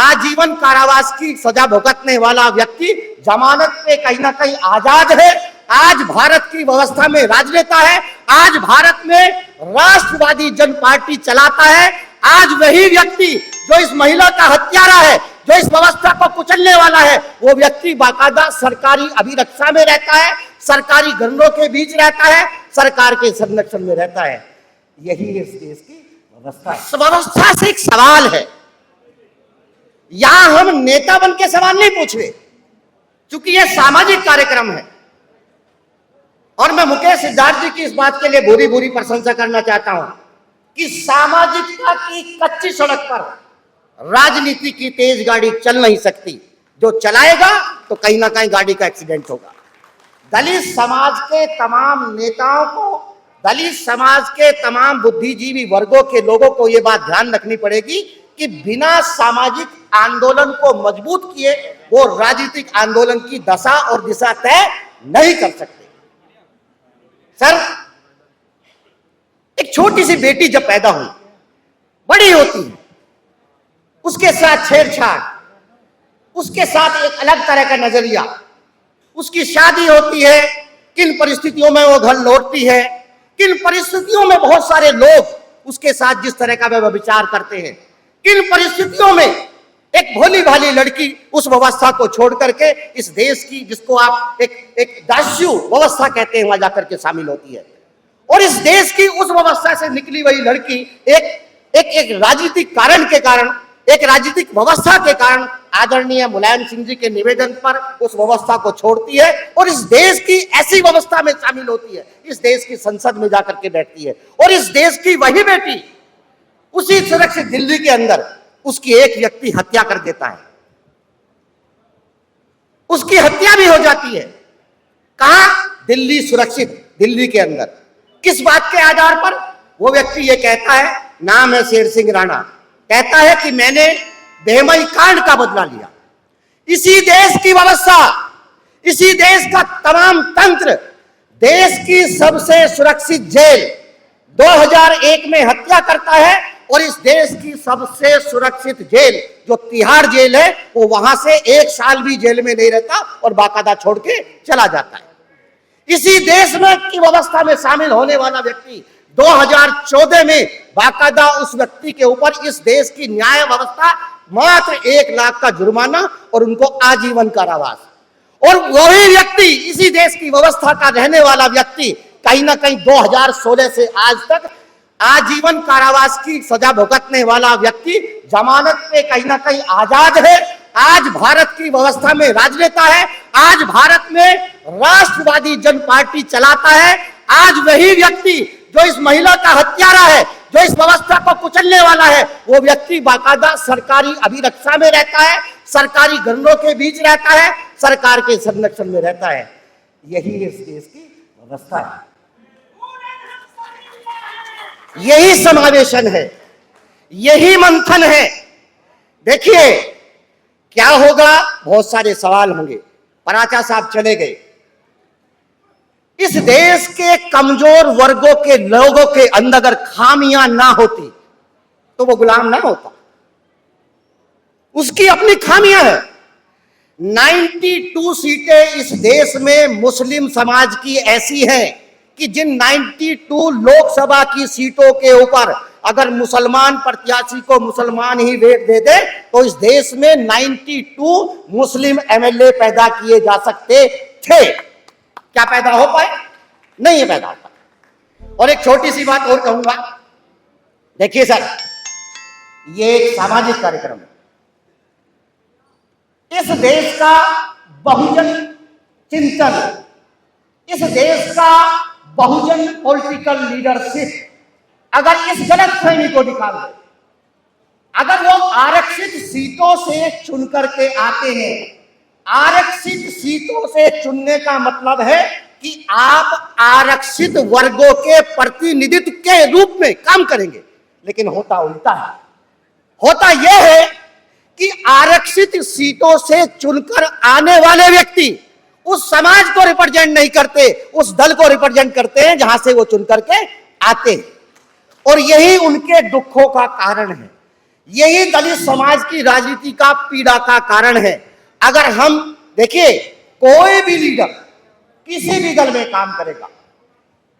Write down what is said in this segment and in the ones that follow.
आजीवन कारावास की सजा भुगतने वाला व्यक्ति जमानत पे कहीं ना कहीं आजाद है। आज भारत की व्यवस्था में राजनेता है, आज भारत में राष्ट्रवादी जन पार्टी चलाता है। आज वही व्यक्ति जो इस महिला का हत्यारा है, जो इस व्यवस्था को कुचलने वाला है, वो व्यक्ति बाकायदा सरकारी अभिरक्षा में रहता है, सरकारी गंडों के बीच रहता है, सरकार के संरक्षण में रहता है। यही इस देश की व्यवस्था है। इस व्यवस्था से एक सवाल है, यहां हम नेता बन के सवाल नहीं पूछ रहे, क्योंकि यह सामाजिक कार्यक्रम है। और मैं मुकेश सिद्धार्थ जी की इस बात के लिए बुरी बुरी प्रशंसा करना चाहता हूं कि सामाजिकता की कच्ची सड़क पर राजनीति की तेज गाड़ी चल नहीं सकती। जो चलाएगा तो कहीं ना कहीं गाड़ी का एक्सीडेंट होगा। दलित समाज के तमाम नेताओं को, दलित समाज के तमाम बुद्धिजीवी वर्गों के लोगों को यह बात ध्यान रखनी पड़ेगी कि बिना सामाजिक आंदोलन को मजबूत किए वो राजनीतिक आंदोलन की दशा और दिशा तय नहीं कर सकते। सर, एक छोटी सी बेटी जब पैदा हुई, बड़ी होती है, उसके साथ छेड़छाड़, उसके साथ एक अलग तरह का नजरिया, उसकी शादी होती है, किन परिस्थितियों में वो घर लौटती है, किन परिस्थितियों में बहुत सारे लोग उसके साथ जिस तरह का व्यभिचार करते हैं, किन परिस्थितियों में एक भोली भाली लड़की उस व्यवस्था को छोड़ करके इस देश की, जिसको आप एक दास्यु व्यवस्था कहते हैं, वहां जाकर के शामिल होती है। और इस देश की उस व्यवस्था से निकली हुई लड़की एक राजनीतिक कारण के कारण, एक राजनीतिक व्यवस्था के कारण आदरणीय मुलायम सिंह जी के निवेदन पर उस व्यवस्था को छोड़ती है और इस देश की ऐसी व्यवस्था में शामिल होती है, इस देश की संसद में जाकर के बैठती है। और इस देश की वही बेटी उसी सुरक्षित दिल्ली के अंदर उसकी एक व्यक्ति हत्या कर देता है, उसकी हत्या भी हो जाती है। कहां? दिल्ली सुरक्षित दिल्ली के अंदर। किस बात के आधार पर? वो व्यक्ति ये कहता है, नाम है शेर सिंह राणा, कहता है कि मैंने बेहमई कांड का बदला लिया। इसी देश की व्यवस्था, इसी देश का तमाम तंत्र, देश की सबसे सुरक्षित जेल 2001 में हत्या करता है और इस देश की सबसे सुरक्षित जेल जो तिहाड़ जेल है, वो वहां से 1 साल भी जेल में नहीं रहता और बाकायदा छोड़ के चला जाता है। इसी देश में की व्यवस्था में शामिल होने वाला व्यक्ति 2014 में बाकायदा उस व्यक्ति के ऊपर इस देश की न्याय व्यवस्था मात्र 1 लाख का जुर्माना और उनको आजीवन कारावास। और वही व्यक्ति, इसी देश की व्यवस्था का रहने वाला व्यक्ति, कहीं ना कहीं 2016 से आज तक आजीवन कारावास की सजा भुगतने वाला व्यक्ति जमानत पे कहीं ना कहीं आजाद है। आज भारत की व्यवस्था में राजनेता है, आज भारत में राष्ट्रवादी जन पार्टी चलाता है। आज वही व्यक्ति जो इस महिला का हत्यारा है, जो इस व्यवस्था को कुचलने वाला है, वो व्यक्ति बाकायदा सरकारी अभिरक्षा में रहता है, सरकारी गंडों के बीच रहता है, सरकार के संरक्षण में रहता है। यही इस देश की व्यवस्था है, यही समावेशन है, यही मंथन है। देखिए क्या होगा, बहुत सारे सवाल होंगे। पराचा साहब चले गए। इस देश के कमजोर वर्गों के लोगों के अंदर अगर खामियां ना होती तो वो गुलाम ना होता। उसकी अपनी खामियां है। 92 सीटें इस देश में मुस्लिम समाज की ऐसी हैं कि जिन 92 लोकसभा की सीटों के ऊपर अगर मुसलमान प्रत्याशी को मुसलमान ही वोट दे दे तो इस देश में 92 मुस्लिम एमएलए पैदा किए जा सकते थे। क्या पैदा हो पाए? नहीं पैदा हो पाए। और एक छोटी सी बात और कहूंगा, देखिए सर, ये एक सामाजिक कार्यक्रम है। इस देश का बहुजन चिंतन, इस देश का बहुजन पॉलिटिकल लीडरशिप अगर इस गलतफहमी को निकाल दे, अगर वो आरक्षित सीटों से चुन करके आते हैं, आरक्षित सीटों से चुनने का मतलब है कि आप आरक्षित वर्गों के प्रतिनिधित्व के रूप में काम करेंगे, लेकिन होता उल्टा है। होता यह है कि आरक्षित सीटों से चुनकर आने वाले व्यक्ति उस समाज को रिप्रेजेंट नहीं करते, उस दल को रिप्रेजेंट करते हैं जहां से वो चुन करके आते हैं। और यही उनके दुखों का कारण है, यही दलित समाज की राजनीति का पीड़ा का कारण है। अगर हम देखिए, कोई भी लीडर किसी भी दल में काम करेगा,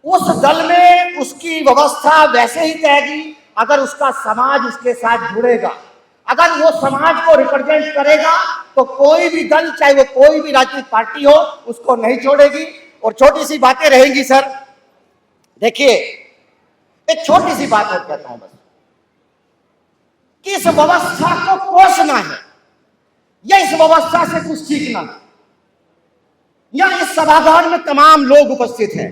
उस दल में उसकी व्यवस्था वैसे ही रहेगी अगर उसका समाज उसके साथ जुड़ेगा। अगर वो समाज को रिप्रेजेंट करेगा तो कोई भी दल, चाहे वो कोई भी राजनीतिक पार्टी हो, उसको नहीं छोड़ेगी। और छोटी सी बातें रहेंगी सर। देखिए, एक छोटी सी बात और कहता हूं बस, कि इस व्यवस्था को कोसना है या इस व्यवस्था से कुछ सीखना है, या इस सभागार में तमाम लोग उपस्थित हैं,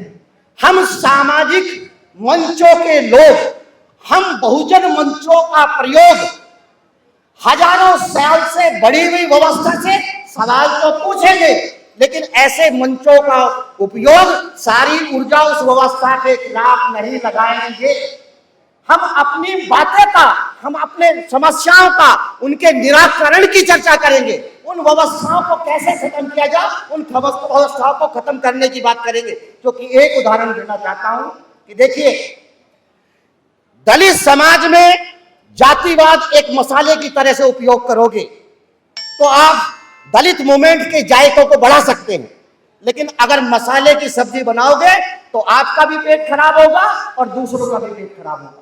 हम सामाजिक मंचों के लोग, हम बहुजन मंचों का प्रयोग हजारों साल से बढ़ी हुई व्यवस्था से सवाल तो पूछेंगे, लेकिन ऐसे मंचों का उपयोग सारी ऊर्जा उस व्यवस्था के खिलाफ नहीं लगाएंगे। हम अपनी बातें का, हम अपने समस्याओं का, उनके निराकरण की चर्चा करेंगे। उन व्यवस्थाओं को कैसे खत्म किया जाए, उन व्यवस्थाओं को खत्म करने की बात करेंगे। क्योंकि एक उदाहरण देना चाहता हूं कि देखिए, दलित समाज में जातिवाद एक मसाले की तरह से उपयोग करोगे तो आप दलित मूवमेंट के जायकों को बढ़ा सकते हैं, लेकिन अगर मसाले की सब्जी बनाओगे तो आपका भी पेट खराब होगा और दूसरों का भी पेट खराब होगा।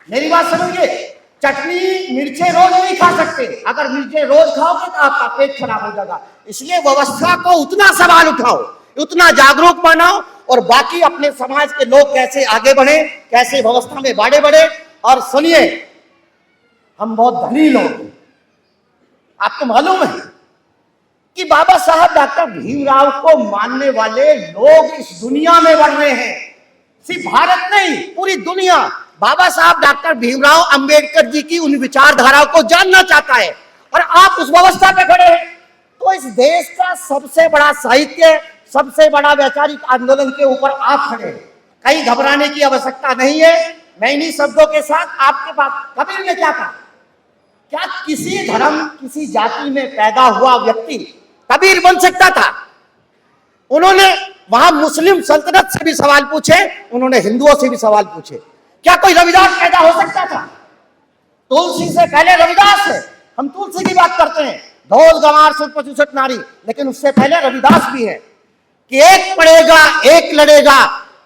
मेरी बात समझिए, चटनी मिर्चें रोज नहीं खा सकते। अगर मिर्चें रोज खाओगे तो आपका पेट खराब हो जाएगा। इसलिए व्यवस्था को उतना सवाल उठाओ, उतना जागरूक बनाओ, और बाकी अपने समाज के लोग कैसे आगे बढ़े, कैसे व्यवस्था में आगे बढ़े। और सुनिए, हम बहुत धनी लोग हैं। आपको मालूम है कि बाबा साहब डॉक्टर भीमराव को मानने वाले लोग इस दुनिया में बढ़ रहे हैं। सिर्फ भारत नहीं, पूरी दुनिया बाबा साहब डॉक्टर भीमराव अंबेडकर जी की उन विचारधाराओं को जानना चाहता है, और आप उस व्यवस्था पे खड़े हैं। तो इस देश का सबसे बड़ा साहित्य, सबसे बड़ा वैचारिक आंदोलन के ऊपर आप खड़े हैं। कहीं घबराने की आवश्यकता नहीं है। मैं इन्हीं शब्दों के साथ आपके पास, कबीर ने क्या कहा? क्या किसी धर्म, किसी जाति में पैदा हुआ व्यक्ति कबीर बन सकता था? उन्होंने वहां मुस्लिम सल्तनत से भी सवाल पूछे, उन्होंने हिंदुओं से भी सवाल पूछे। क्या कोई रविदास पैदा हो सकता था? तुलसी से पहले रविदास है। हम तुलसी की बात करते हैं, ढोल गंवार सुत पशु सुत नारी, लेकिन उससे पहले रविदास भी है कि एक पढ़ेगा एक लड़ेगा,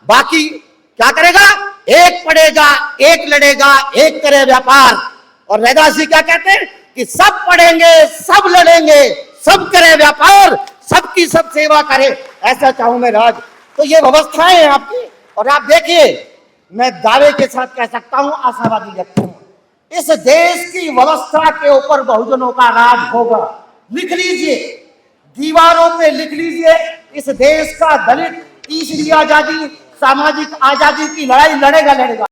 बाकी क्या करेगा? एक पढ़ेगा एक लड़ेगा, एक करे व्यापार। और रैदास जी क्या कहते हैं कि सब पढ़ेंगे सब लड़ेंगे, सब करे व्यापार, सबकी सब सेवा करे, ऐसा चाहूं मैं राज। तो ये व्यवस्थाएं हैं आपकी। और आप देखिए, मैं दावे के साथ कह सकता हूं, आशावादी व्यक्ति हूं, इस देश की व्यवस्था के ऊपर बहुजनों का राज होगा। लिख लीजिए, दीवारों पे लिख लीजिए, इस देश का दलित तीसरी आजादी, सामाजिक आजादी की लड़ाई लड़ेगा।